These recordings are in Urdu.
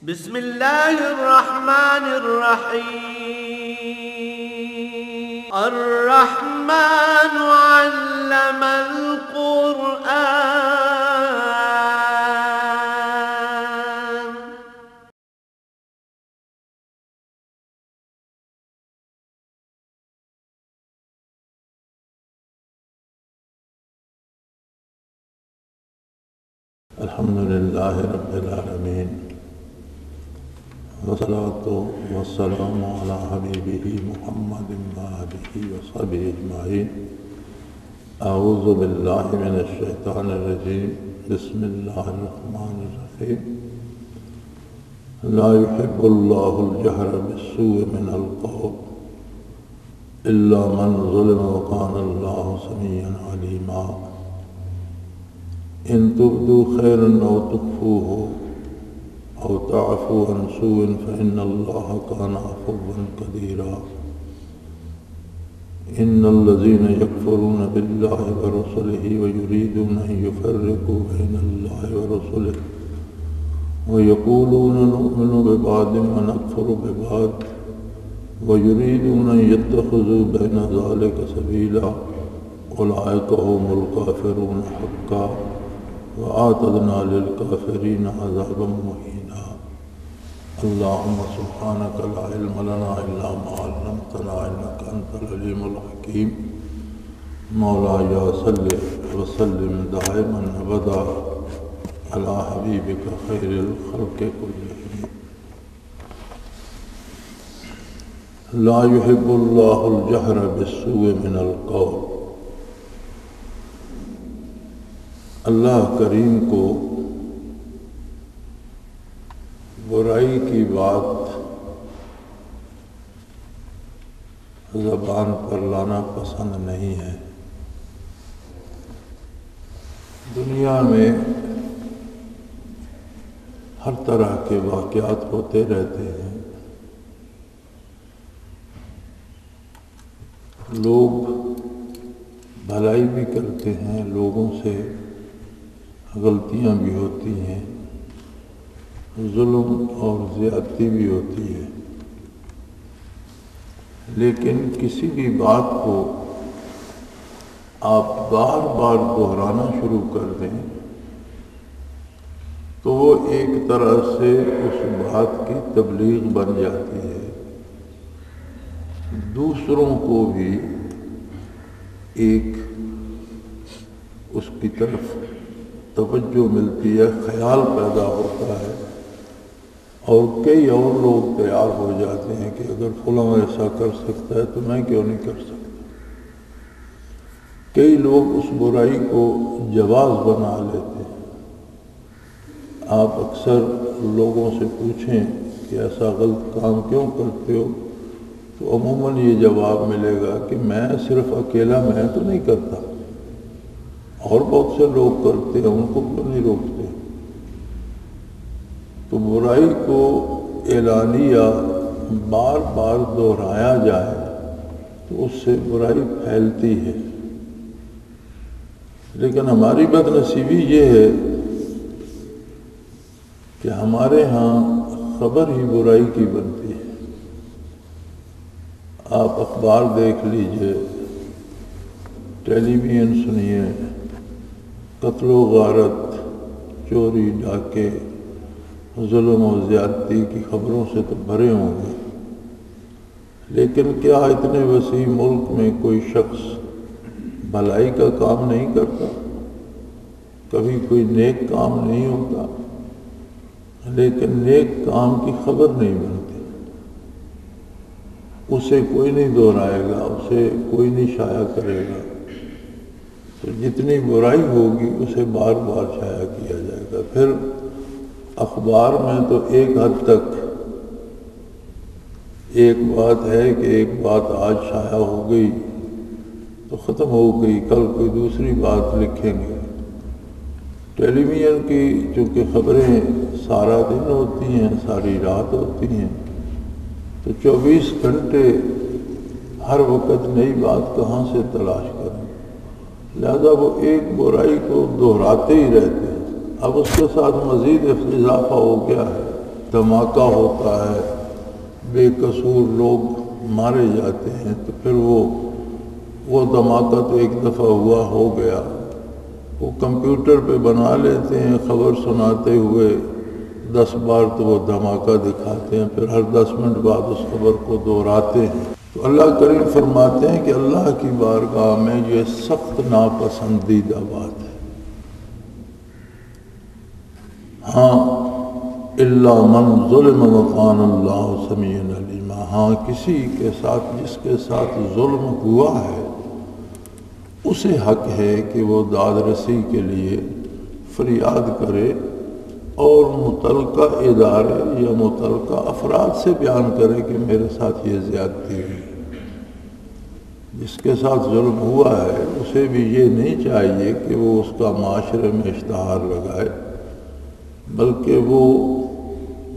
بسم الله الرحمن الرحيم الرحمن علم القرآن الحمد لله رب العالمين والصلاة والسلام على حبيبه محمد وآله وصحبه أجمعين. أعوذ بالله من الشيطان الرجيم. بسم الله الرحمن الرحيم. لا يحب الله الجهر بالسوء من القول إلا من ظلم وكان الله سميعا عليما. إن تبدوا خيرا أو تخفوه أو تعفوا عن سوء فإن الله كان عفوا قديرا. إن الذين يكفرون بالله ورسله ويريدون أن يفرقوا بين الله ورسله ويقولون نؤمن ببعض ونكفر ببعض ويريدون أن يتخذوا بين ذلك سبيلا أولئك هم الكافرون حقا وأعتدنا للكافرين عذابا مهينا. اللهم سبحانك لا علم لنا إلا ما علمتنا إنك أنت العليم الحكيم. مولاي صل وسلم دائما أبدا على حبيبك خير الخلق كلهم. لا يحب الله الجهر بالسوء من القول. اللہ کریم کو برائی کی بات زبان پر لانا پسند نہیں ہے۔ دنیا میں ہر طرح کے واقعات ہوتے رہتے ہیں۔ لوگ بھلائی بھی کرتے ہیں، لوگوں سے غلطیاں بھی ہوتی ہیں، ظلم اور زیادتی بھی ہوتی ہے، لیکن کسی بھی بات کو آپ بار بار دہرانا شروع کر دیں تو وہ ایک طرح سے اس بات کی تبلیغ بن جاتی ہے، دوسروں کو بھی ایک اس کی طرف توجہ ملتی ہے، خیال پیدا ہوتا ہے، اور کئی اور لوگ تیار ہو جاتے ہیں کہ اگر فلاں ایسا کر سکتا ہے تو میں کیوں نہیں کر سکتا۔ کئی لوگ اس برائی کو جواز بنا لیتے ہیں۔ آپ اکثر لوگوں سے پوچھیں کہ ایسا غلط کام کیوں کرتے ہو تو عموماً یہ جواب ملے گا کہ میں صرف اکیلا میں تو نہیں کرتا، اور بہت سے لوگ کرتے ہیں، ان کو کیوں نہیں روکتے۔ تو برائی کو اعلانیہ بار بار دہرایا جائے تو اس سے برائی پھیلتی ہے، لیکن ہماری بد نصیبی یہ ہے کہ ہمارے ہاں خبر ہی برائی کی بنتی ہے۔ آپ اخبار دیکھ لیجئے، ٹیلی ویژن سنیے، قتل و غارت، چوری ڈاکے، ظلم و زیادتی کی خبروں سے تو بھرے ہوں گے، لیکن کیا اتنے وسیع ملک میں کوئی شخص بھلائی کا کام نہیں کرتا؟ کبھی کوئی نیک کام نہیں ہوتا؟ لیکن نیک کام کی خبر نہیں بنتی، اسے کوئی نہیں دہرائے گا، اسے کوئی نہیں شائع کرے گا، تو جتنی برائی ہوگی اسے بار بار شائع کیا جائے گا۔ پھر اخبار میں تو ایک حد تک ایک بات ہے کہ ایک بات آج شائع ہو گئی تو ختم ہو گئی، کل کوئی دوسری بات لکھیں گے۔ ٹیلی ویژن کی چونکہ خبریں سارا دن ہوتی ہیں، ساری رات ہوتی ہیں، تو 24 گھنٹے ہر وقت نئی بات کہاں سے تلاش کریں، لہذا وہ ایک برائی کو دہراتے ہی رہتے ہیں۔ اب اس کے ساتھ مزید اضافہ ہو گیا ہے دھماکہ ہوتا ہے، بے قصور لوگ مارے جاتے ہیں، تو پھر وہ دھماکہ تو ایک دفعہ ہوا ہو گیا، وہ کمپیوٹر پہ بنا لیتے ہیں خبر سناتے ہوئے 10 بار تو وہ دھماکہ دکھاتے ہیں، پھر ہر 10 منٹ بعد اس خبر کو دہراتے ہیں۔ تو اللہ کریم فرماتے ہیں کہ اللہ کی بارگاہ میں یہ سخت ناپسندیدہ بات ہے۔ ہاں الا من ظلم وکان اللہ سمیع علیم، ہاں کسی کے ساتھ جس کے ساتھ ظلم ہوا ہے اسے حق ہے کہ وہ داد رسی کے لیے فریاد کرے اور متعلقہ ادارے یا متعلقہ افراد سے بیان کرے کہ میرے ساتھ یہ زیادتی ہوئی۔ جس کے ساتھ ظلم ہوا ہے اسے بھی یہ نہیں چاہیے کہ وہ اس کا معاشرے میں اشتہار لگائے، بلکہ وہ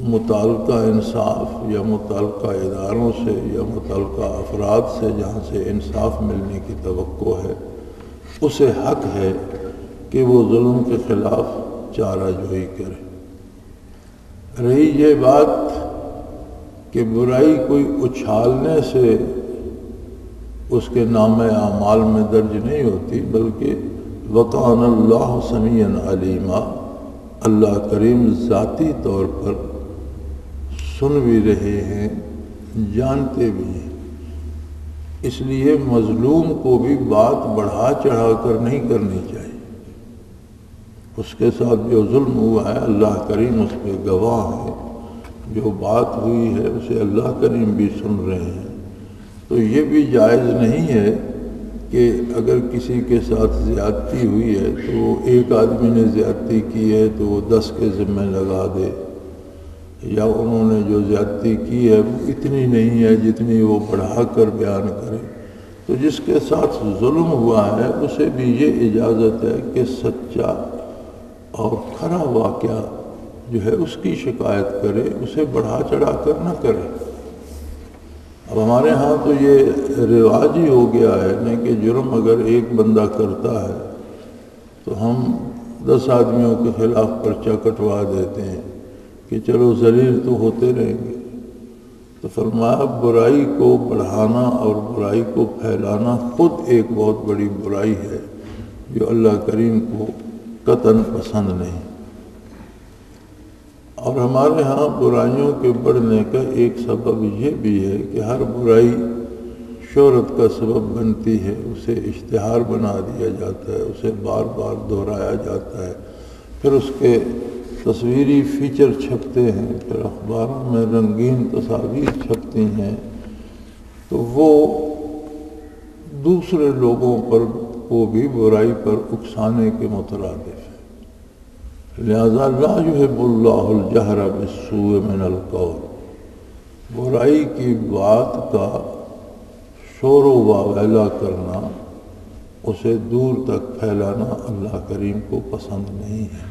متعلقہ انصاف یا متعلقہ اداروں سے یا متعلقہ افراد سے جہاں سے انصاف ملنے کی توقع ہے اسے حق ہے کہ وہ ظلم کے خلاف چارہ جوئی کرے۔ رہی یہ بات کہ برائی کوئی اچھالنے سے اس کے نام اعمال میں درج نہیں ہوتی، بلکہ وکان اللہ سمیع علیما، اللہ کریم ذاتی طور پر سن بھی رہے ہیں، جانتے بھی ہیں، اس لیے مظلوم کو بھی بات بڑھا چڑھا کر نہیں کرنی چاہیے۔ اس کے ساتھ جو ظلم ہوا ہے اللہ کریم اس پہ گواہ ہے، جو بات ہوئی ہے اسے اللہ کریم بھی سن رہے ہیں۔ تو یہ بھی جائز نہیں ہے کہ اگر کسی کے ساتھ زیادتی ہوئی ہے تو وہ ایک آدمی نے زیادتی کی ہے تو وہ 10 کے ذمہ لگا دے، یا انہوں نے جو زیادتی کی ہے وہ اتنی نہیں ہے جتنی وہ بڑھا کر بیان کرے۔ تو جس کے ساتھ ظلم ہوا ہے اسے بھی یہ اجازت ہے کہ سچا اور کھرا واقعہ جو ہے اس کی شکایت کرے، اسے بڑھا چڑھا کر نہ کرے۔ اب ہمارے ہاں تو یہ رواج ہی ہو گیا ہے نا کہ جرم اگر ایک بندہ کرتا ہے تو ہم 10 آدمیوں کے خلاف پرچہ کٹوا دیتے ہیں کہ چلو ذلیل تو ہوتے رہیں گے۔ تو فرمایا برائی کو بڑھانا اور برائی کو پھیلانا خود ایک بہت بڑی برائی ہے جو اللہ کریم کو قطعاً پسند نہیں۔ اور ہمارے ہاں برائیوں کے بڑھنے کا ایک سبب یہ بھی ہے کہ ہر برائی شہرت کا سبب بنتی ہے، اسے اشتہار بنا دیا جاتا ہے، اسے بار بار دہرایا جاتا ہے، پھر اس کے تصویری فیچر چھپتے ہیں، پھر اخباروں میں رنگین تصاویر چھپتی ہیں، تو وہ دوسرے لوگوں پر کو بھی برائی پر اکسانے کے مترادف ہے۔ لہذا لا يحب اللہ الجہر بالسوء من القول، برائی کی بات کا شور و واویلا کرنا، اسے دور تک پھیلانا اللہ کریم کو پسند نہیں ہے۔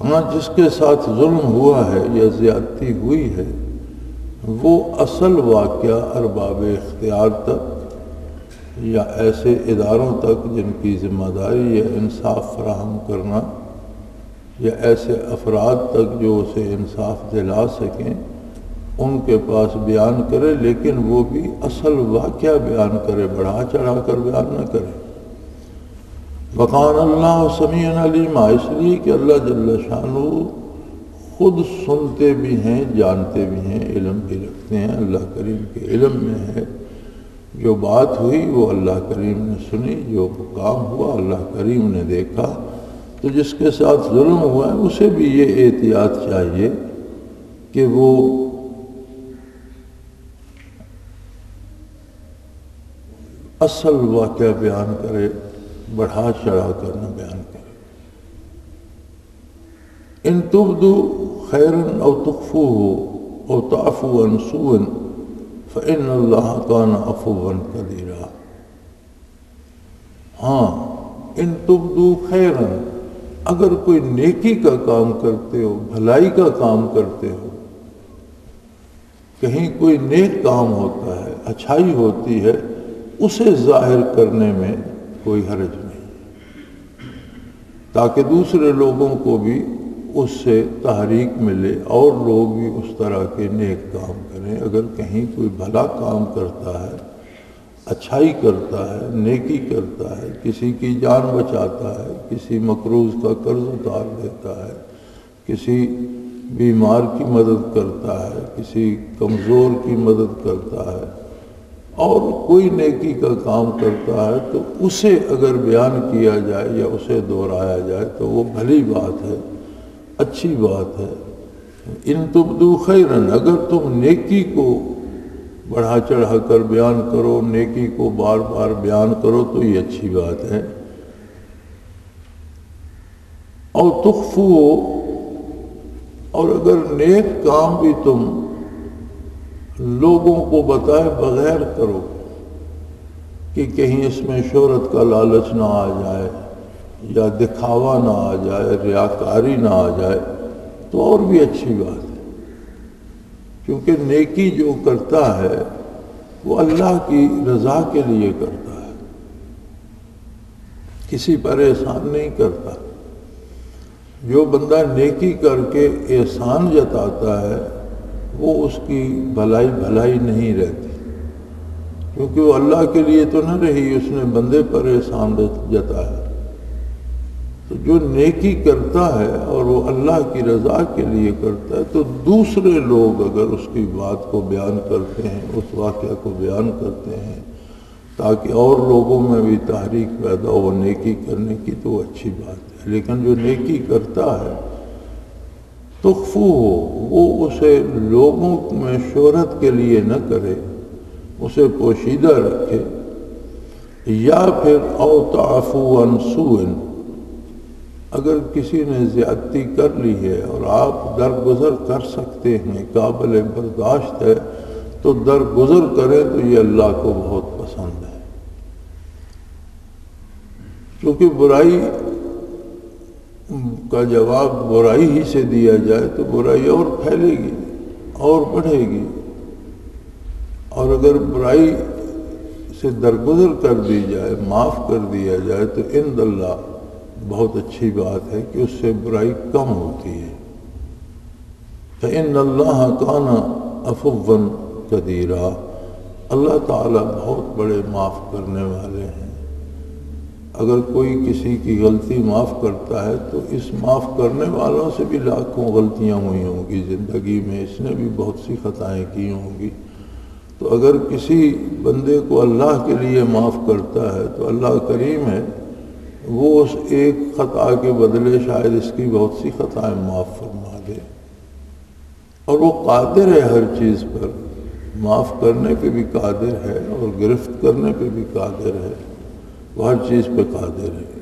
ہاں جس کے ساتھ ظلم ہوا ہے یا زیادتی ہوئی ہے وہ اصل واقعہ ارباب اختیار تک یا ایسے اداروں تک جن کی ذمہ داری یا انصاف فراہم کرنا، یا ایسے افراد تک جو اسے انصاف دلا سکیں ان کے پاس بیان کرے، لیکن وہ بھی اصل واقعہ بیان کرے، بڑھا چڑھا کر بیان نہ کرے۔ وَقَانَ اللَّهُ سَمِيعًا عَلِيمًا، اس لیے کہ اللہ جل شانہ خود سنتے بھی ہیں، جانتے بھی ہیں، علم بھی رکھتے ہیں۔ اللہ کریم کے علم میں ہے جو بات ہوئی وہ اللہ کریم نے سنی، جو کام ہوا اللہ کریم نے دیکھا۔ تو جس کے ساتھ ظلم ہوا ہے اسے بھی یہ احتیاط چاہیے کہ وہ اصل واقعہ بیان کرے، بڑھا چڑھا کر نہ بیان کرے۔ ان تبدوا خیرا او تخفوه او تعفوا عن سوء فإن اللہ کان عفوا قدیرا۔ ہاں ان تبدوا خیرا، اگر کوئی نیکی کا کام کرتے ہو، بھلائی کا کام کرتے ہو، کہیں کوئی نیک کام ہوتا ہے، اچھائی ہوتی ہے، اسے ظاہر کرنے میں کوئی حرج نہیں، تاکہ دوسرے لوگوں کو بھی اس سے تحریک ملے اور لوگ بھی اس طرح کے نیک کام کریں۔ اگر کہیں کوئی بھلا کام کرتا ہے، اچھائی کرتا ہے، نیکی کرتا ہے، کسی کی جان بچاتا ہے، کسی مقروض کا قرض اتار دیتا ہے، کسی بیمار کی مدد کرتا ہے، کسی کمزور کی مدد کرتا ہے اور کوئی نیکی کا کام کرتا ہے، تو اسے اگر بیان کیا جائے یا اسے دہرایا جائے تو وہ بھلی بات ہے، اچھی بات ہے۔ ان تبدو خیرن، اگر تم نیکی کو بڑھا چڑھا کر بیان کرو، نیکی کو بار بار بیان کرو تو یہ اچھی بات ہے۔ اور تخفو، اور اگر نیک کام بھی تم لوگوں کو بتائے بغیر کرو کہ کہیں اس میں شہرت کا لالچ نہ آ جائے یا دکھاوا نہ آ جائے، ریاکاری نہ آ جائے، تو اور بھی اچھی بات ہے۔ کیونکہ نیکی جو کرتا ہے وہ اللہ کی رضا کے لیے کرتا ہے، کسی پر احسان نہیں کرتا۔ جو بندہ نیکی کر کے احسان جتاتا ہے وہ اس کی بھلائی نہیں رہتی، کیونکہ وہ اللہ کے لیے تو نہ رہی، اس نے بندے پر احسان جتایا۔ تو جو نیکی کرتا ہے اور وہ اللہ کی رضا کے لیے کرتا ہے، تو دوسرے لوگ اگر اس کی بات کو بیان کرتے ہیں، اس واقعہ کو بیان کرتے ہیں تاکہ اور لوگوں میں بھی تحریک پیدا ہو نیکی کرنے کی، تو وہ اچھی بات ہے۔ لیکن جو نیکی کرتا ہے تخفو ہو، وہ اسے لوگوں میں شہرت کے لیے نہ کرے، اسے پوشیدہ رکھے، یا پھر او تعفو عن سوء، اگر کسی نے زیادتی کر لی ہے اور آپ درگزر کر سکتے ہیں، قابل برداشت ہے، تو درگزر کریں، تو یہ اللہ کو بہت پسند ہے۔ کیونکہ برائی کا جواب برائی ہی سے دیا جائے تو برائی اور پھیلے گی اور بڑھے گی، اور اگر برائی سے درگزر کر دی جائے، معاف کر دیا جائے، تو عند اللہ بہت اچھی بات ہے کہ اس سے برائی کم ہوتی ہے۔ فإن اللہ کان عفوا قدیرا، اللہ تعالیٰ بہت بڑے معاف کرنے والے ہیں۔ اگر کوئی کسی کی غلطی معاف کرتا ہے تو اس معاف کرنے والوں سے بھی لاکھوں غلطیاں ہوئی ہوں گی زندگی میں، اس نے بھی بہت سی خطائیں کی ہوں گی۔ تو اگر کسی بندے کو اللہ کے لیے معاف کرتا ہے تو اللہ کریم ہے، وہ اس ایک خطا کے بدلے شاید اس کی بہت سی خطائیں معاف فرما دے، اور وہ قادر ہے ہر چیز پر، معاف کرنے پہ بھی قادر ہے اور گرفت کرنے پہ بھی قادر ہے، وہ ہر چیز پہ قادر ہے۔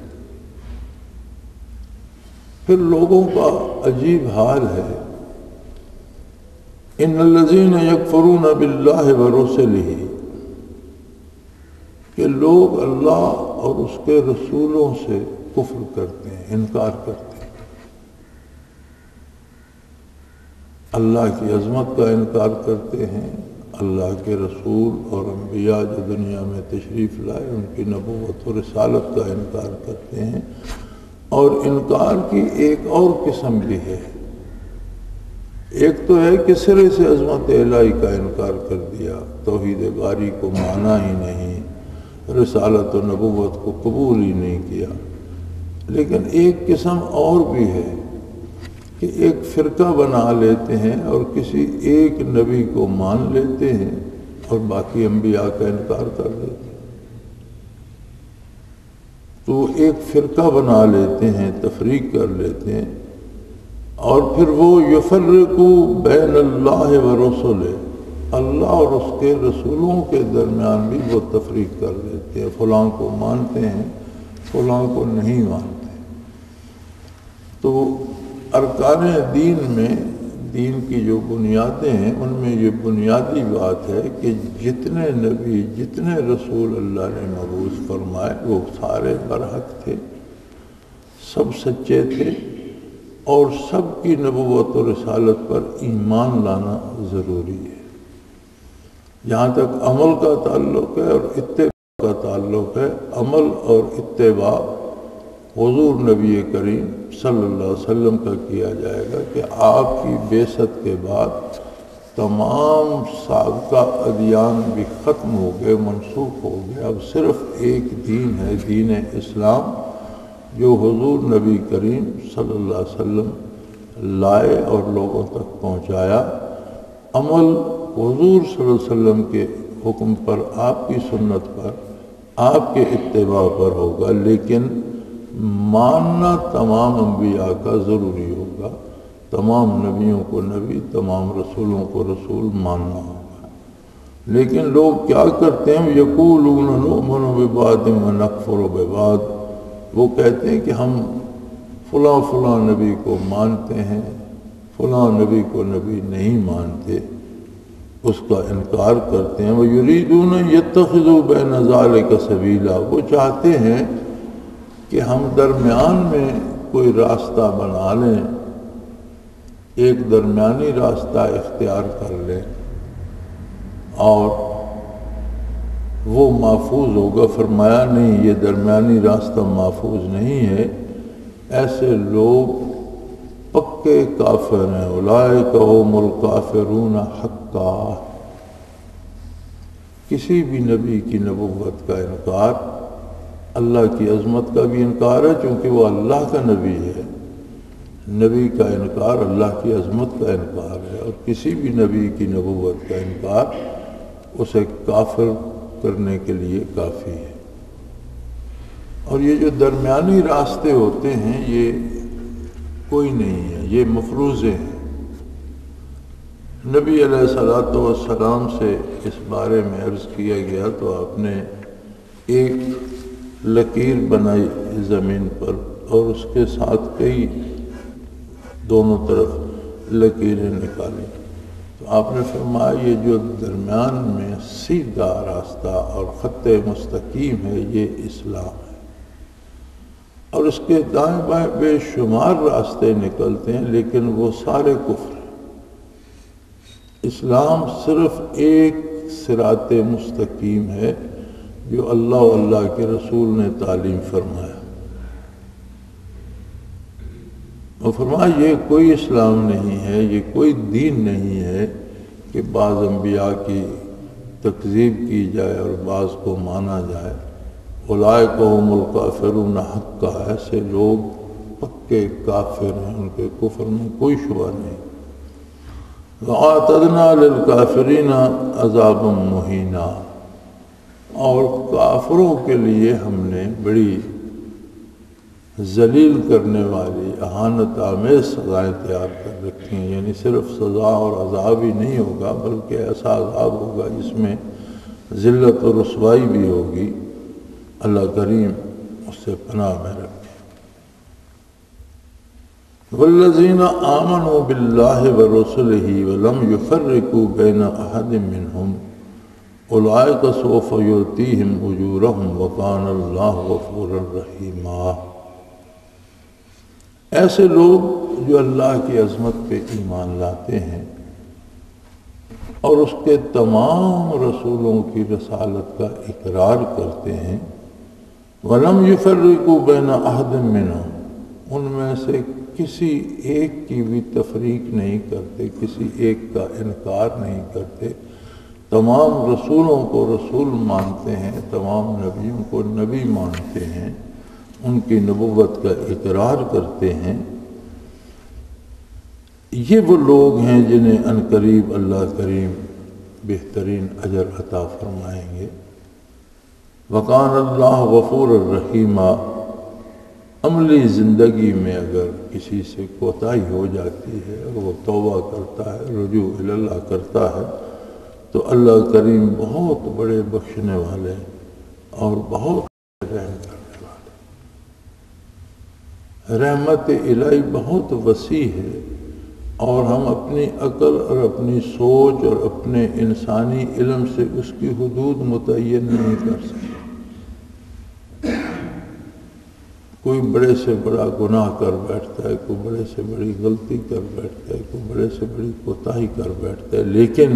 پھر لوگوں کا عجیب حال ہے، ان الذین یکفرون باللہ ورسلہ، کہ لوگ اللہ اور اس کے رسولوں سے کفر کرتے ہیں، انکار کرتے ہیں، اللہ کی عظمت کا انکار کرتے ہیں، اللہ کے رسول اور انبیاء جو دنیا میں تشریف لائے ان کی نبوت و رسالت کا انکار کرتے ہیں۔ اور انکار کی ایک اور قسم بھی ہے، ایک تو ہے کہ سرے سے عظمت الہی کا انکار کر دیا، توحید باری کو مانا ہی نہیں، رسالت و نبوت کو قبول ہی نہیں کیا۔ لیکن ایک قسم اور بھی ہے کہ ایک فرقہ بنا لیتے ہیں اور کسی ایک نبی کو مان لیتے ہیں اور باقی انبیاء کا انکار کر دیتے ہیں۔ تو ایک فرقہ بنا لیتے ہیں، تفریق کر لیتے ہیں، اور پھر وہ یفرقو بین اللہ و رسولہ، اللہ اور اس کے رسولوں کے درمیان بھی وہ تفریق کر دیتے ہیں، فلاں کو مانتے ہیں، فلاں کو نہیں مانتے۔ تو ارکان دین میں، دین کی جو بنیادیں ہیں ان میں یہ بنیادی بات ہے کہ جتنے نبی، جتنے رسول اللہ نے مبعوث فرمائے وہ سارے برحق تھے، سب سچے تھے، اور سب کی نبوت و رسالت پر ایمان لانا ضروری ہے۔ جہاں تک عمل کا تعلق ہے اور اتباع کا تعلق ہے، عمل اور اتباع حضور نبی کریم صلی اللہ علیہ وسلم کا کیا جائے گا کہ آپ کی بعثت کے بعد تمام سابقہ ادیان بھی ختم ہو گئے، منسوخ ہو گئے، اب صرف ایک دین ہے، دین اسلام، جو حضور نبی کریم صلی اللہ علیہ وسلم لائے اور لوگوں تک پہنچایا۔ عمل حضور صلی اللہ علیہ وسلم کے حکم پر، آپ کی سنت پر، آپ کے اتباع پر ہوگا، لیکن ماننا تمام انبیاء کا ضروری ہوگا، تمام نبیوں کو نبی، تمام رسولوں کو رسول ماننا ہوگا۔ لیکن لوگ کیا کرتے ہیں؟ یقولون نؤمن ببعض ونکفر ببعض، وہ کہتے ہیں کہ ہم فلاں فلاں نبی کو مانتے ہیں، فلاں نبی کو نبی نہیں مانتے، اس کا انکار کرتے ہیں۔ وَيُرِيدُونَ يَتَّخِذُوا بَيْنَ ذَلِكَ سَبِيلًا، وہ چاہتے ہیں کہ ہم درمیان میں کوئی راستہ بنا لیں، ایک درمیانی راستہ اختیار کر لیں اور وہ محفوظ ہوگا۔ فرمایا نہیں، یہ درمیانی راستہ محفوظ نہیں ہے، ایسے لوگ پکے کافر ہیں۔ اولئک هم الکافرون حقا، کسی بھی نبی کی نبوت کا انکار، اللہ کی عظمت کا بھی انکار ہے، چونکہ وہ اللہ کا نبی ہے۔ نبی کا انکار اللہ کی عظمت کا انکار ہے، اور کسی بھی نبی کی نبوت کا انکار اسے کافر کرنے کے لیے کافی ہے۔ اور یہ جو درمیانی راستے ہوتے ہیں یہ کوئی نہیں ہے، یہ مفروضے ہیں۔ نبی علیہ الصلوۃ والسلام سے اس بارے میں عرض کیا گیا تو آپ نے ایک لکیر بنائی زمین پر اور اس کے ساتھ کئی دونوں طرف لکیریں نکالی، تو آپ نے فرمایا یہ جو درمیان میں سیدھا راستہ اور خط مستقیم ہے یہ اسلام ہے، اور اس کے دائیں بائیں بے شمار راستے نکلتے ہیں لیکن وہ سارے کفر ہیں۔ اسلام صرف ایک صراط مستقیم ہے جو اللہ و اللہ کے رسول نے تعلیم فرمایا، اور فرمایا یہ کوئی اسلام نہیں ہے، یہ کوئی دین نہیں ہے کہ بعض انبیاء کی تکذیب کی جائے اور بعض کو مانا جائے۔ اولئک هم الکافرون حقا، ایسے لوگ پکے کافر ہیں، ان کے کفر میں کوئی شبہ نہیں۔ وَأَعْتَدْنَا لِلْكَافِرِينَ عَذَابًا مُهِينًا، اور کافروں کے لیے ہم نے بڑی ذلیل کرنے والی اہانت آمیز سزائیں تیار کر رکھی ہیں، یعنی صرف سزا اور عذاب ہی نہیں ہوگا بلکہ ایسا عذاب ہوگا جس میں ذلت و رسوائی بھی ہوگی۔ اللہ کریم اس سے پناہ میں رکھے۔ والذین آمنوا باللہ ورسلہ ولم یفرقوا بین احد منہم اولئک سوف یؤتیہم اجورہم وکان اللہ غفورا رحیما، ایسے لوگ جو اللہ کی عظمت پہ ایمان لاتے ہیں اور اس کے تمام رسولوں کی رسالت کا اقرار کرتے ہیں، وَلَمْ يُفَرِّقُوا بَيْنَ أَحَدٍ مِّنْهُمْ، ان میں سے کسی ایک کی بھی تفریق نہیں کرتے، کسی ایک کا انکار نہیں کرتے، تمام رسولوں کو رسول مانتے ہیں، تمام نبیوں کو نبی مانتے ہیں، ان کی نبوت کا اقرار کرتے ہیں، یہ وہ لوگ ہیں جنہیں عنقریب اللہ کریم بہترین اجر عطا فرمائیں گے۔ وَقَانَ اللَّهُ غَفُورًا رَحِيمًا، عملی زندگی میں اگر کسی سے کوتاہی ہو جاتی ہے اور وہ توبہ کرتا ہے، رجوع الی اللہ کرتا ہے، تو اللہ کریم بہت بڑے بخشنے والے اور بہت رحم کرنے والے۔ رحمت الہی بہت وسیع ہے اور ہم اپنی عقل اور اپنی سوچ اور اپنے انسانی علم سے اس کی حدود متعین نہیں کر سکتے۔ کوئی بڑے سے بڑا گناہ کر بیٹھتا ہے، کوئی بڑے سے بڑی غلطی کر بیٹھتا ہے، کوئی بڑے سے بڑی کوتاہی کر بیٹھتا ہے، لیکن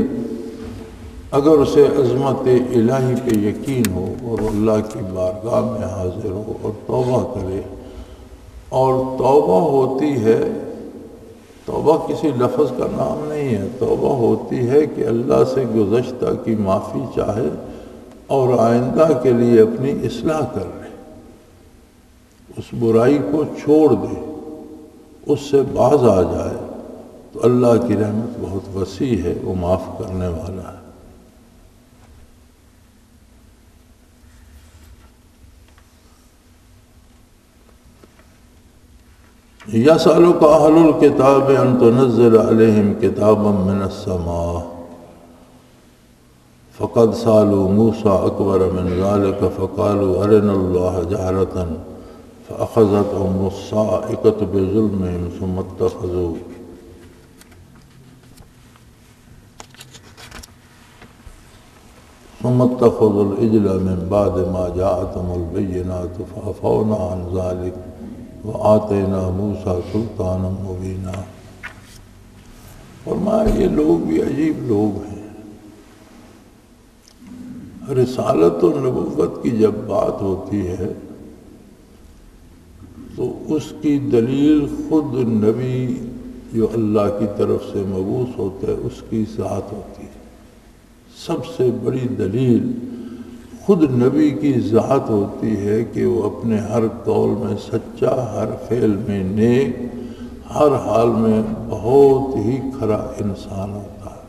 اگر اسے عظمت الہی پہ یقین ہو اور اللہ کی بارگاہ میں حاضر ہو اور توبہ کرے اور توبہ ہوتی ہے، توبہ کسی لفظ کا نام نہیں ہے، توبہ ہوتی ہے کہ اللہ سے گزشتہ کی معافی چاہے اور آئندہ کے لیے اپنی اصلاح کر لے، اس برائی کو چھوڑ دے، اس سے باز آ جائے، تو اللہ کی رحمت بہت وسیع ہے، وہ معاف کرنے والا ہے۔ يسألك أهل الكتاب أن تنزل عليهم كتابا من السماء فقد سألوا موسى أكبر من ذلك فقالوا أرنا الله جهرة فأخذتهم الصاعقة بظلمهم ثم اتخذوا العجل من بعد ما جاءتهم البينات فعفونا عن ذلك وآتينا موسى سلطانا مبينا۔ فرمایا یہ لوگ بھی عجیب لوگ ہیں، رسالت و نبوت کی جب بات ہوتی ہے تو اس کی دلیل خود نبی جو اللہ کی طرف سے مبعوث ہوتا ہے اس کی ذات ہوتی ہے۔ سب سے بڑی دلیل خود نبی کی ذات ہوتی ہے کہ وہ اپنے ہر قول میں سچا، ہر فعل میں نیک، ہر حال میں بہت ہی کھرا انسان ہوتا ہے۔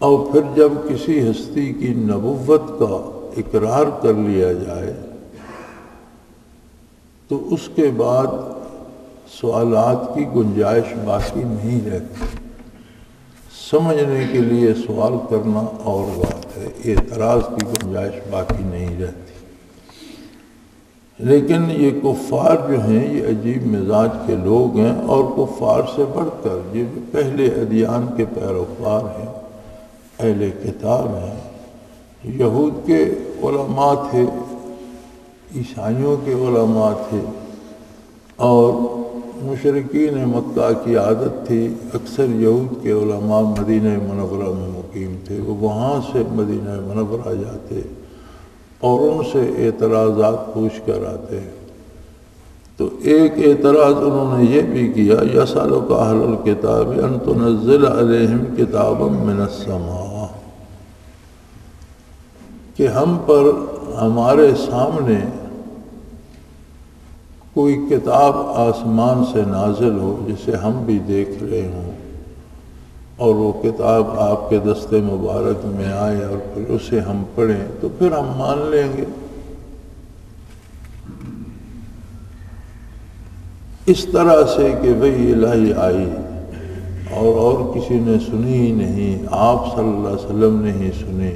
اور پھر جب کسی ہستی کی نبوت کا اقرار کر لیا جائے تو اس کے بعد سوالات کی گنجائش باقی نہیں رہتی، سمجھنے کے لیے سوال کرنا اور بات ہے، اعتراض کی گنجائش باقی نہیں رہتی۔ لیکن یہ کفار جو ہیں یہ عجیب مزاج کے لوگ ہیں، اور کفار سے بڑھ کر یہ جو پہلے ادیان کے پیروکار ہیں، اہل کتاب ہیں، یہود کے علماء تھے، عیسائیوں کے علماء تھے، اور مشرکین مکہ کی عادت تھی، اکثر یہود کے علماء مدینہ منورہ میں مقیم تھے، وہ وہاں سے مدینہ منورہ جاتے اور ان سے اعتراضات پوچھ کر آتے۔ تو ایک اعتراض انہوں نے یہ بھی کیا، یسألک اہل الکتاب ان تنزل علیہم کتابا من السماء، کہ ہم پر ہمارے سامنے کوئی کتاب آسمان سے نازل ہو جسے ہم بھی دیکھ رہے ہوں، اور وہ کتاب آپ کے دست مبارک میں آئے اور پھر اسے ہم پڑھیں تو پھر ہم مان لیں گے۔ اس طرح سے کہ وحی الہی آئی اور کسی نے سنی ہی نہیں، آپ صلی اللہ علیہ وسلم نے ہی سنی،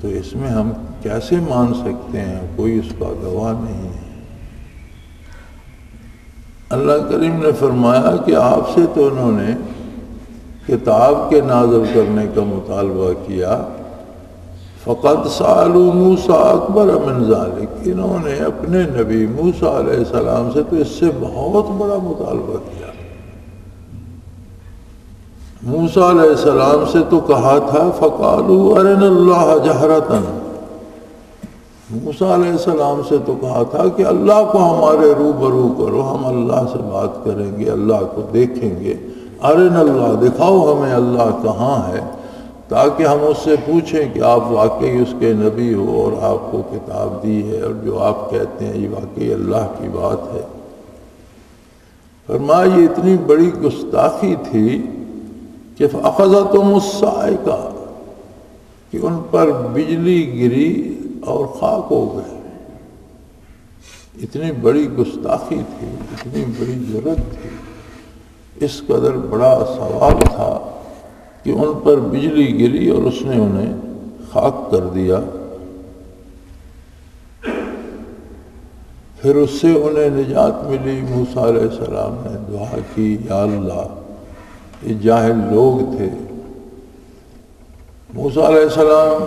تو اس میں ہم کیسے مان سکتے ہیں؟ کوئی اس کا گواہ نہیں ہے۔ اللہ کریم نے فرمایا کہ آپ سے تو انہوں نے کتاب کے نازل کرنے کا مطالبہ کیا، فقد سألوا موسیٰ اکبر من ذلک، انہوں نے اپنے نبی موسیٰ علیہ السلام سے تو اس سے بہت بڑا مطالبہ کیا۔ موسیٰ علیہ السلام سے تو کہا تھا فقالوا ارنا اللہ جہرۃ، موسیٰ علیہ السلام سے تو کہا تھا کہ اللہ کو ہمارے روبرو کرو، ہم اللہ سے بات کریں گے، اللہ کو دیکھیں گے، ارنا اللہ، دکھاؤ ہمیں اللہ کہاں ہے، تاکہ ہم اس سے پوچھیں کہ آپ واقعی اس کے نبی ہو اور آپ کو کتاب دی ہے اور جو آپ کہتے ہیں یہ واقعی اللہ کی بات ہے۔ فرمایا یہ اتنی بڑی گستاخی تھی کہ فأخذتهم الصاعقہ، کہ ان پر بجلی گری اور خاک ہو گئے۔ اتنی بڑی گستاخی تھی، اتنی بڑی جرات تھی، اس قدر بڑا سوال تھا کہ ان پر بجلی گری اور اس نے انہیں خاک کر دیا۔ پھر اس سے انہیں نجات ملی۔ موسیٰ علیہ السلام نے دعا کی، یا اللہ، یہ جاہل لوگ تھے۔ موسیٰ علیہ السلام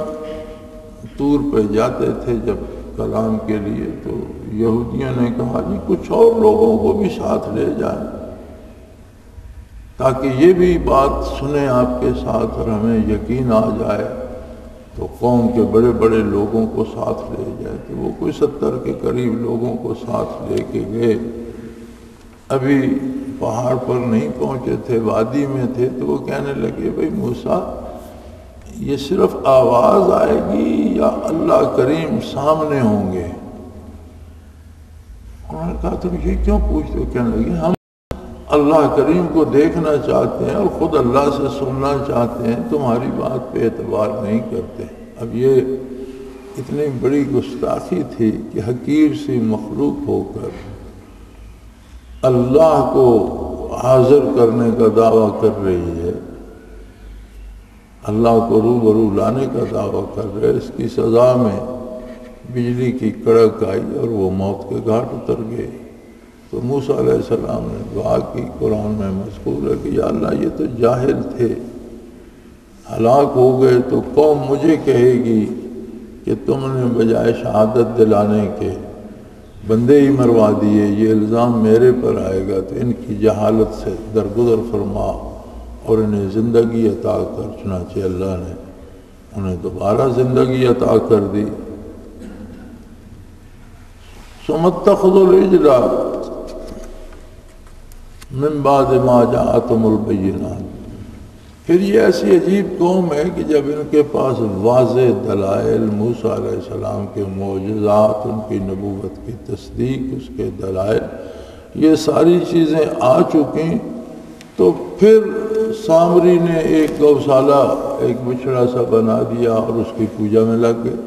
طور پہ جاتے تھے جب کلام کے لیے، تو یہودیوں نے کہا جی کچھ اور لوگوں کو بھی ساتھ لے جائیں تاکہ یہ بھی بات سنیں آپ کے ساتھ اور ہمیں یقین آ جائے تو قوم کے بڑے بڑے لوگوں کو ساتھ لے جائے، تو وہ کوئی 70 کے قریب لوگوں کو ساتھ لے کے گئے۔ ابھی پہاڑ پر نہیں پہنچے تھے، وادی میں تھے، تو وہ کہنے لگے بھئی موسیٰ یہ صرف آواز آئے گی یا اللہ کریم سامنے ہوں گے؟ انہوں نے کہا تم یہ کیوں پوچھتے ہو؟ کہنے لگے ہم اللہ کریم کو دیکھنا چاہتے ہیں اور خود اللہ سے سننا چاہتے ہیں، تمہاری بات پہ اعتبار نہیں کرتے۔ اب یہ اتنی بڑی گستاخی تھی کہ حقیر سی مخلوق ہو کر اللہ کو حاضر کرنے کا دعویٰ کر رہی ہے، اللہ کو روبرو لانے کا دعویٰ کر رہے۔ اس کی سزا میں بجلی کی کڑک آئی اور وہ موت کے گھاٹ اتر گئے۔ تو موسیٰ علیہ السلام نے دعا کی، قرآن میں مذکور ہے کہ یا اللہ یہ تو جاہل تھے، ہلاک ہو گئے تو قوم مجھے کہے گی کہ تم نے بجائے شہادت دلانے کے بندے ہی مروا دیے، یہ الزام میرے پر آئے گا، تو ان کی جہالت سے درگزر فرما اور انہیں زندگی عطا کر۔ چنانچہ اللہ نے انہیں دوبارہ زندگی عطا کر دی۔ ثم اتخذوا العجل من بعد ما جاءتهم البینات۔ پھر یہ ایسی عجیب قوم ہے کہ جب ان کے پاس واضح دلائل، موسیٰ علیہ السلام کے معجزات، ان کی نبوت کی تصدیق، اس کے دلائل، یہ ساری چیزیں آ چکیں، تو پھر سامری نے ایک گوشالہ، ایک بچڑا سا بنا دیا اور اس کی پوجا میں لگ گئے۔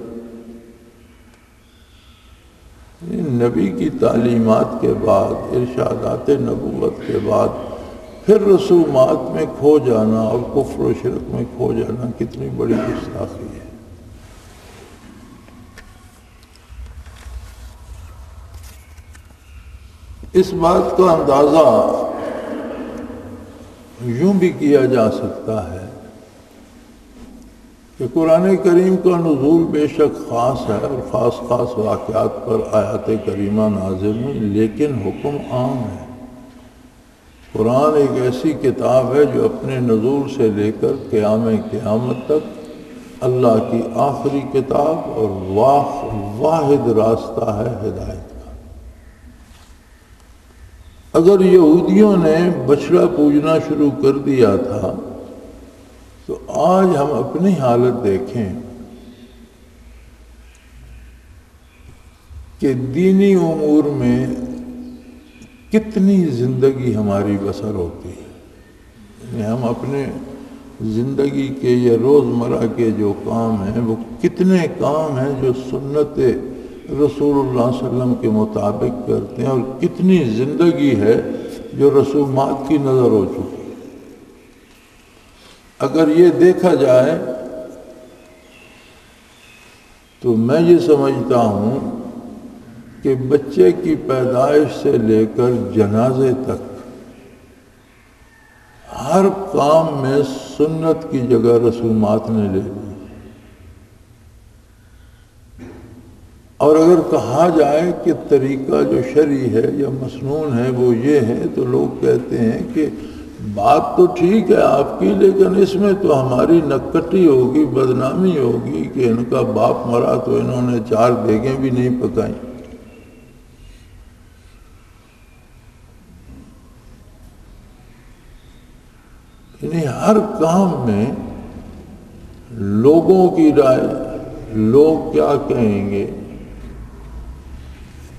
نبی کی تعلیمات کے بعد، ارشادات نبوت کے بعد پھر رسومات میں کھو جانا اور کفر و شرک میں کھو جانا کتنی بڑی گستاخی ہے۔ اس بات کا اندازہ یوں بھی کیا جا سکتا ہے کہ قرآن کریم کا نزول بے شک خاص ہے اور خاص خاص واقعات پر آیات کریمہ نازل ہوئی، لیکن حکم عام ہے۔ قرآن ایک ایسی کتاب ہے جو اپنے نزول سے لے کر قیامت تک اللہ کی آخری کتاب اور واحد راستہ ہے ہدایت کا۔ اگر یہودیوں نے بچڑا پوجنا شروع کر دیا تھا تو آج ہم اپنی حالت دیکھیں کہ دینی امور میں کتنی زندگی ہماری بسر ہوتی ہے۔ یعنی ہم اپنے زندگی کے یا روزمرہ کے جو کام ہیں وہ کتنے کام ہیں جو سنت رسول اللہ صلی اللہ علیہ وسلم کے مطابق کرتے ہیں، اور کتنی زندگی ہے جو رسومات کی نظر ہو چکی ہے۔ اگر یہ دیکھا جائے تو میں یہ سمجھتا ہوں کہ بچے کی پیدائش سے لے کر جنازے تک ہر کام میں سنت کی جگہ رسومات نے لے لی۔ اور اگر کہا جائے کہ طریقہ جو شرعی ہے یا مسنون ہے وہ یہ ہے، تو لوگ کہتے ہیں کہ بات تو ٹھیک ہے آپ کی، لیکن اس میں تو ہماری نکٹی ہوگی، بدنامی ہوگی کہ ان کا باپ مرا تو انہوں نے 4 دیگیں بھی نہیں پکائیں۔ یعنی ہر کام میں لوگوں کی رائے، لوگ کیا کہیں گے،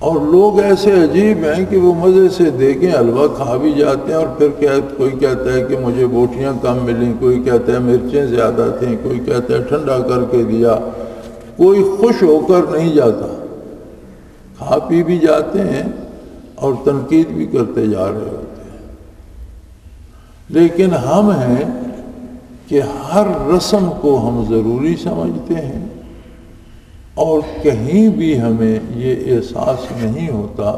اور لوگ ایسے عجیب ہیں کہ وہ مزے سے دیکھیں حلوہ کھا بھی جاتے ہیں، اور پھر کوئی کہتا ہے کہ مجھے بوٹیاں کم ملیں، کوئی کہتا ہے مرچیں زیادہ تھیں، کوئی کہتا ہے ٹھنڈا کر کے دیا، کوئی خوش ہو کر نہیں جاتا، کھا پی بھی جاتے ہیں اور تنقید بھی کرتے جا رہے ہوتے ہیں۔ لیکن ہم ہیں کہ ہر رسم کو ہم ضروری سمجھتے ہیں، اور کہیں بھی ہمیں یہ احساس نہیں ہوتا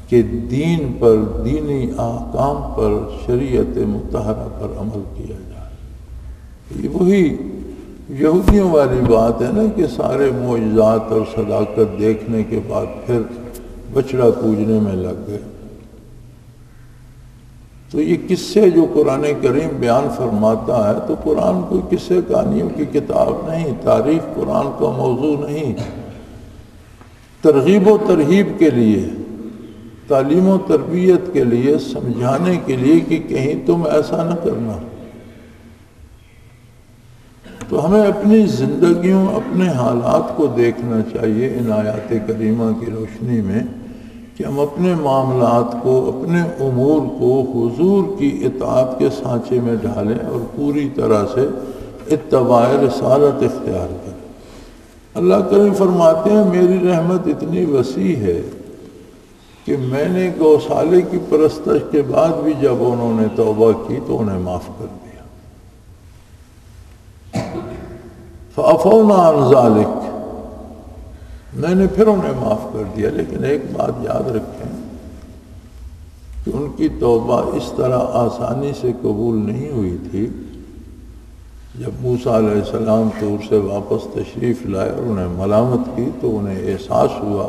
کہ دین پر، دینی احکام پر، شریعت مطہرہ پر عمل کیا جائے۔ یہ وہی یہودیوں والی بات ہے نا کہ سارے معجزات اور صداقت دیکھنے کے بعد پھر بچڑا پوجنے میں لگ گئے۔ تو یہ قصے جو قرآن کریم بیان فرماتا ہے، تو قرآن کوئی قصے کہانیوں کی کتاب نہیں، تاریخ قرآن کا موضوع نہیں، ترغیب و ترہیب کے لیے، تعلیم و تربیت کے لیے، سمجھانے کے لیے کہ کہیں تم ایسا نہ کرنا۔ تو ہمیں اپنی زندگیوں، اپنے حالات کو دیکھنا چاہیے ان آیات کریمہ کی روشنی میں، کہ ہم اپنے معاملات کو، اپنے امور کو حضور کی اطاعت کے سانچے میں ڈھالیں اور پوری طرح سے اتباع رسالت اختیار کریں۔ اللہ کریم فرماتے ہیں میری رحمت اتنی وسیع ہے کہ میں نے گوشالے کی پرستش کے بعد بھی جب انہوں نے توبہ کی تو انہیں معاف کر دیا۔ فَعَفَوْنَا عَنْ ذَلِكَ، میں نے پھر انہیں معاف کر دیا۔ لیکن ایک بات یاد رکھیں کہ ان کی توبہ اس طرح آسانی سے قبول نہیں ہوئی تھی۔ جب موسیٰ علیہ السلام طور سے واپس تشریف لائے اور انہیں ملامت کی تو انہیں احساس ہوا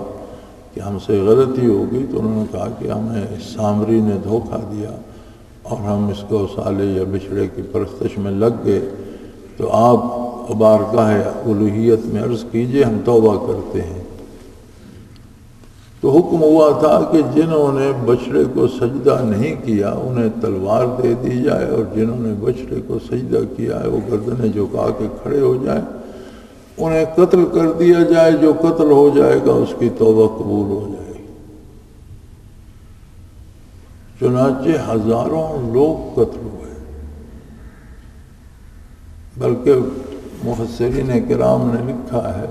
کہ ہم سے غلطی ہو گئی، تو انہوں نے کہا کہ ہمیں سامری نے دھوکہ دیا اور ہم اس گوشالے یا بچھڑے کی پرستش میں لگ گئے، تو آپ بارگاہ الوہیت میں عرض کیجئے ہم توبہ کرتے ہیں۔ تو حکم ہوا تھا کہ جنہوں نے بچھڑے کو سجدہ نہیں کیا انہیں تلوار دے دی جائے، اور جنہوں نے بچھڑے کو سجدہ کیا ہے وہ گردنیں جھکا کے کھڑے ہو جائیں، انہیں قتل کر دیا جائے۔ جو قتل ہو جائے گا اس کی توبہ قبول ہو جائے گی۔ چنانچہ ہزاروں لوگ قتل ہوئے، بلکہ مفسرین کرام نے لکھا ہے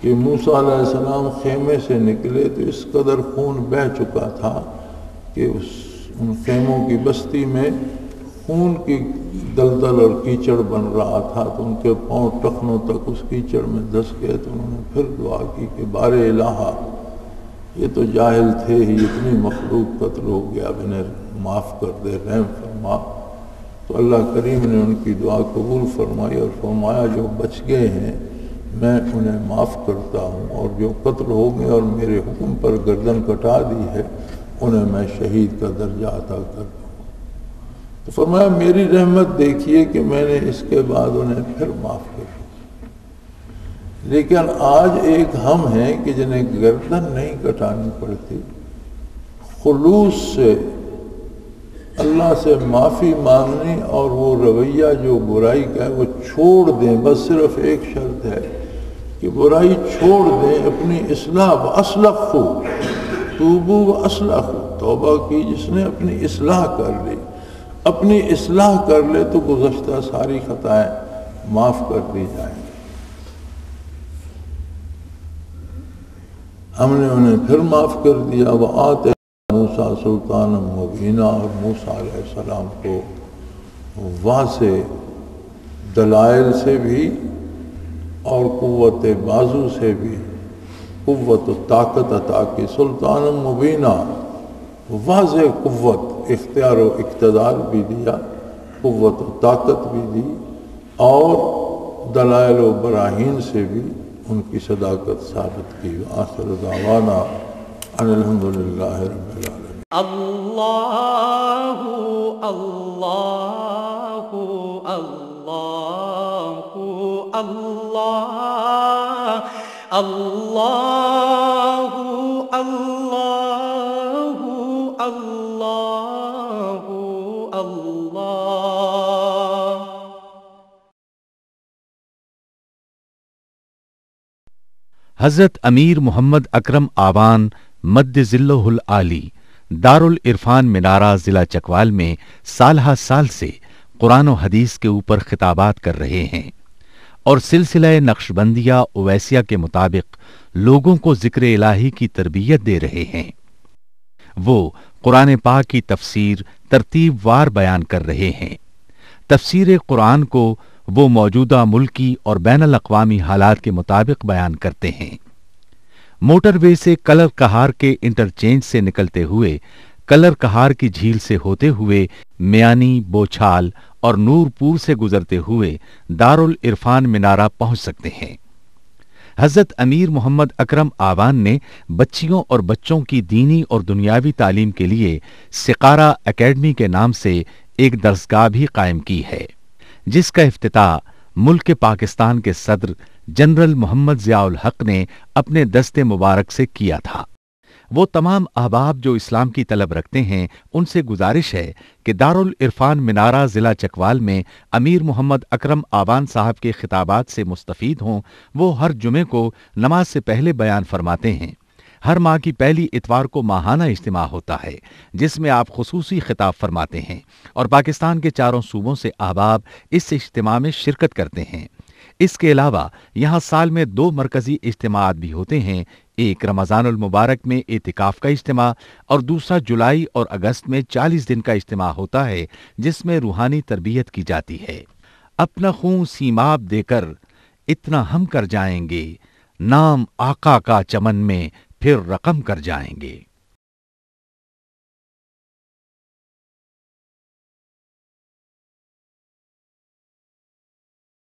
کہ موسیٰ علیہ السلام خیمے سے نکلے تو اس قدر خون بہہ چکا تھا کہ ان خیموں کی بستی میں خون کی دلدل اور کیچڑ بن رہا تھا، تو ان کے پاؤں ٹخنوں تک اس کیچڑ میں دھس گئے۔ تو انہوں نے پھر دعا کی کہ بار الہ، یہ تو جاہل تھے ہی، اتنی مخلوق قتل ہو گیا، اب انہیں معاف کر دے، رحم فرما۔ تو اللہ کریم نے ان کی دعا قبول فرمائی اور فرمایا جو بچ گئے ہیں میں انہیں معاف کرتا ہوں، اور جو قتل ہو گئے اور میرے حکم پر گردن کٹا دی ہے انہیں میں شہید کا درجہ عطا کر دوں۔ تو فرمایا میری رحمت دیکھیے کہ میں نے اس کے بعد انہیں پھر معاف کر دیا۔ لیکن آج ایک ہم ہیں کہ جنہیں گردن نہیں کٹانی پڑتی، خلوص سے اللہ سے معافی مانگنی اور وہ رویہ جو برائی کا ہے وہ چھوڑ دیں۔ بس صرف ایک شرط ہے کہ برائی چھوڑ دیں، اپنی اصلاح وَأَصْلَحُوا تُوبُوا وَأَصْلَحُوا، توبہ کی جس نے اپنی اصلاح کر لی، اپنی اصلاح کر لے تو گزشتہ ساری خطائیں معاف کر دی جائیں گی۔ ہم نے انہیں پھر معاف کر دیا۔ وَآتَيْنَا موسیٰ سلطان مبینہ، اور موسیٰ علیہ السلام کو واضح دلائل سے بھی اور قوت بازو سے بھی قوت و طاقت عطا کی۔ سلطان مبینہ، واضح قوت، اختیار و اقتدار بھی دیا، قوت و طاقت بھی دی، اور دلائل و براہین سے بھی ان کی صداقت ثابت کی۔ آخر دعوانا ان الحمدللہ رب العالمین۔ اللہ اللہ اللہ اللہ اللہ اللہ اللہ اللہ۔ حضرت امیر محمد اکرم آوان مد ذلہ العالی دارالعرفان منارہ ضلع چکوال میں سالہ سال سے قرآن و حدیث کے اوپر خطابات کر رہے ہیں اور سلسلہ نقشبندیہ اویسیہ کے مطابق لوگوں کو ذکر الہی کی تربیت دے رہے ہیں۔ وہ قرآن پاک کی تفسیر ترتیب وار بیان کر رہے ہیں۔ تفسیر قرآن کو وہ موجودہ ملکی اور بین الاقوامی حالات کے مطابق بیان کرتے ہیں۔ موٹر وے سے کلر کہار کے انٹرچینج سے نکلتے ہوئے، کلر کہار کی جھیل سے ہوتے ہوئے، میانی، بوچھال اور نورپور سے گزرتے ہوئے دارالعرفان منارہ پہنچ سکتے ہیں۔ حضرت امیر محمد اکرم آوان نے بچیوں اور بچوں کی دینی اور دنیاوی تعلیم کے لیے سقارہ اکیڈمی کے نام سے ایک درسگاہ بھی قائم کی ہے، جس کا افتتاح ملک پاکستان کے صدر جنرل محمد ضیاء الحق نے اپنے دست مبارک سے کیا تھا۔ وہ تمام احباب جو اسلام کی طلب رکھتے ہیں ان سے گزارش ہے کہ دارالعرفان منارہ ضلع چکوال میں امیر محمد اکرم آوان صاحب کے خطابات سے مستفید ہوں۔ وہ ہر جمعے کو نماز سے پہلے بیان فرماتے ہیں۔ ہر ماہ کی پہلی اتوار کو ماہانہ اجتماع ہوتا ہے جس میں آپ خصوصی خطاب فرماتے ہیں اور پاکستان کے چاروں صوبوں سے احباب اس اجتماع میں شرکت کرتے ہیں۔ اس کے علاوہ یہاں سال میں 2 مرکزی اجتماعات بھی ہوتے ہیں، ایک رمضان المبارک میں اعتکاف کا اجتماع اور دوسرا جولائی اور اگست میں 40 دن کا اجتماع ہوتا ہے جس میں روحانی تربیت کی جاتی ہے۔ اپنا خون سیماب دے کر اتنا ہم کر جائیں گے، نام آقا کا چمن میں پھر رقم کر جائیں گے۔